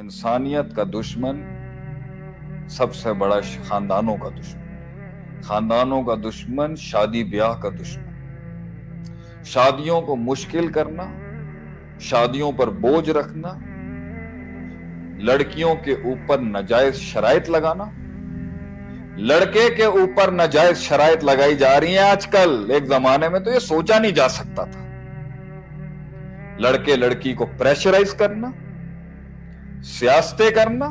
इंसानियत का दुश्मन सबसे बड़ा खानदानों का दुश्मन, खानदानों का दुश्मन शादी ब्याह का दुश्मन, शादियों को मुश्किल करना, शादियों पर बोझ रखना, लड़कियों के ऊपर नाजायज शराइत लगाना, लड़के के ऊपर नाजायज शराइत लगाई जा रही है आजकल। एक जमाने में तो ये सोचा नहीं जा सकता था। लड़के लड़की को प्रेशराइज करना, सियासतें करना,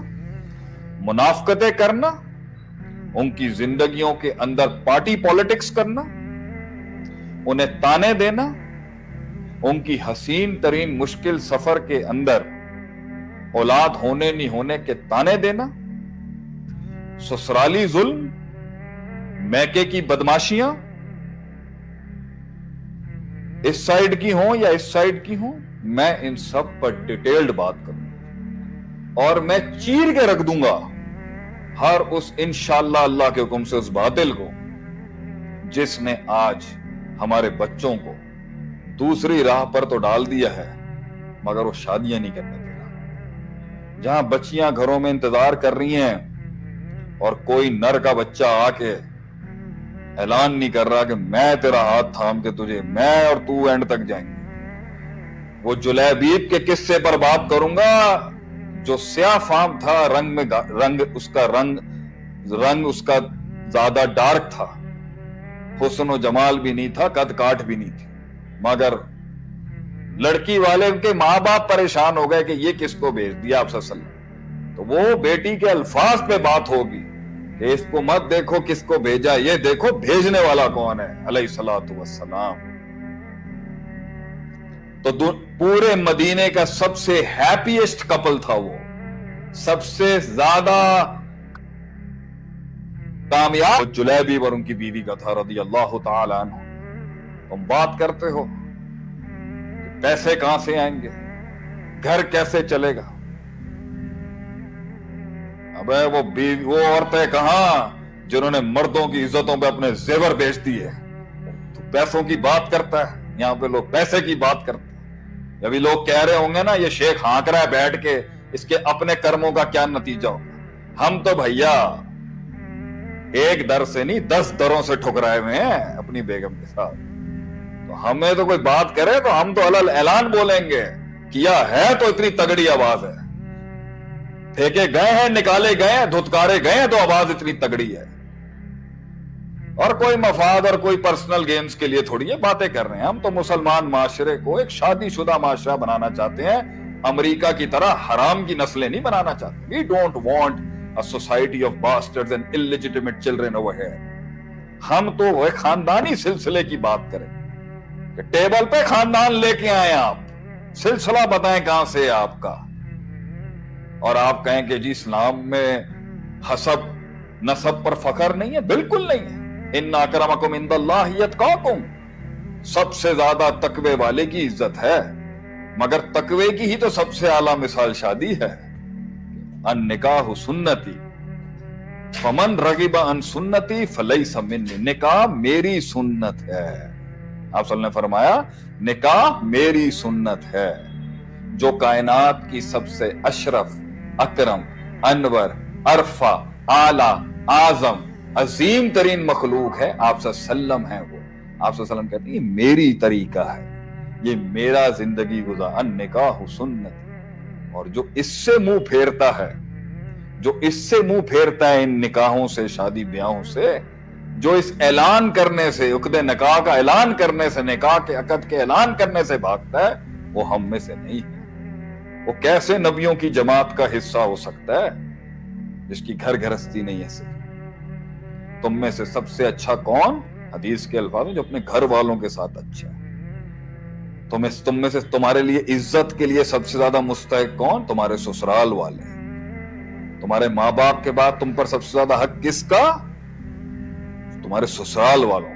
मुनाफकतें करना, उनकी जिंदगियों के अंदर पार्टी पॉलिटिक्स करना, उन्हें ताने देना, उनकी हसीन तरीन मुश्किल सफर के अंदर औलाद होने नहीं होने के ताने देना, ससुराली जुल्म, मैके की बदमाशियां, इस साइड की हो या इस साइड की हो, मैं इन सब पर डिटेल्ड बात करूंगा और मैं चीर के रख दूंगा हर उस इंशाअल्लाह अल्लाह के हुक्म से उस बातिल को जिसने आज हमारे बच्चों को दूसरी राह पर तो डाल दिया है मगर वो शादियां नहीं करने दे रहा। जहां बच्चियां घरों में इंतजार कर रही हैं और कोई नर का बच्चा आके ऐलान नहीं कर रहा कि मैं तेरा हाथ थाम के तुझे, मैं और तू एंड तक जाएंगे। वो जुलैबीब के किस्से पर बात करूंगा जो स्याह फाम था, रंग उसका ज्यादा डार्क था, हुस्न और जमाल भी नहीं था, कद काठ भी नहीं थी, मगर लड़की वाले के माँ बाप परेशान हो गए कि ये किसको भेज दिया आप सल्लल्लाहु। तो वो बेटी के अल्फाज पे बात होगी कि इसको मत देखो किसको भेजा, ये देखो भेजने वाला कौन है, अलैहिस्सलातु वस्सलाम। तो पूरे मदीने का सबसे हैप्पीएस्ट कपल था वो, सबसे ज्यादा कामयाब जुलैबीब और उनकी बीवी का था रदियल्लाहु ताला अन्हु। तुम बात करते हो पैसे कहां से आएंगे, घर कैसे चलेगा, अबे वो औरतें कहां जिन्होंने मर्दों की इज्जतों पे अपने जेवर बेच दिए। तो पैसों की बात करता है, यहां पे लोग पैसे की बात करते हैं। अभी लोग कह रहे होंगे ना ये शेख हाँक रहा है बैठ के, इसके अपने कर्मों का क्या नतीजा होगा। हम तो भैया एक दर से नहीं 10 दरों से ठुकराए हुए हैं अपनी बेगम के साथ। तो हमें तो कोई बात करे तो हम तो अलल ऐलान बोलेंगे, किया है तो इतनी तगड़ी आवाज है, फेंके गए हैं, निकाले गए हैं, धुतकारे गए हैं तो आवाज इतनी तगड़ी है। और कोई मफाद और कोई पर्सनल गेम्स के लिए थोड़ी ये बातें कर रहे हैं। हम तो मुसलमान माशरे को एक शादीशुदा माशरा बनाना चाहते हैं, अमेरिका की तरह हराम की नस्लें नहीं बनाना चाहते। We don't want a society of bastards and illegitimate children over here. हम तो वो खानदानी सिलसिले की बात करें कि टेबल पे खानदान लेके आए आप, सिलसिला बताएं कहां से है आपका, और आप कहें कि जी इस्लाम में हसब नसब पर फखर नहीं है। बिल्कुल नहीं है। इन्ना अकरमकुम इंदल्लाहि यत्काकुम, सबसे ज्यादा तकवे वाले की इज्जत है, मगर तकवे की ही तो सबसे आला मिसाल शादी है। अन निकाह सुन्नती फमन रगिबा अन सुन्नती फलैसा मिन्नी, निकाह मेरी सुन्नत है। आप सल्लल्लाहु ने फरमाया निकाह मेरी सुन्नत है। जो कायनात की सबसे अशरफ, अकरम, अनवर, अरफा, आला, आजम, अजीम तरीन मखलूक है, आप सल्लम है वो। आप सल्लम कहते हैं ये मेरी तरीका है, ये मेरा जिंदगी गुजार, निकाह सुन्नत। और जो इससे मुंह फेरता है, जो इससे मुंह फेरता है इन निकाहों से, शादी ब्याहों से, जो इस ऐलान करने से, उक़्दे निकाह का ऐलान करने से, निकाह के अक़द के ऐलान करने से भागता है, वो हम में से नहीं है। वो कैसे नबियों की जमात का हिस्सा हो सकता है जिसकी घर गृहस्थी नहीं है। तुम में से सबसे अच्छा कौन, हदीस के अल्फाज में, जो अपने घर वालों के साथ अच्छा है। तुम में से तुम्हारे लिए इज्जत के लिए सबसे ज्यादा मुस्तहिक कौन, तुम्हारे ससुराल वाले। तुम्हारे माँ बाप के बाद तुम पर सबसे ज्यादा हक किसका, तुम्हारे ससुराल वालों।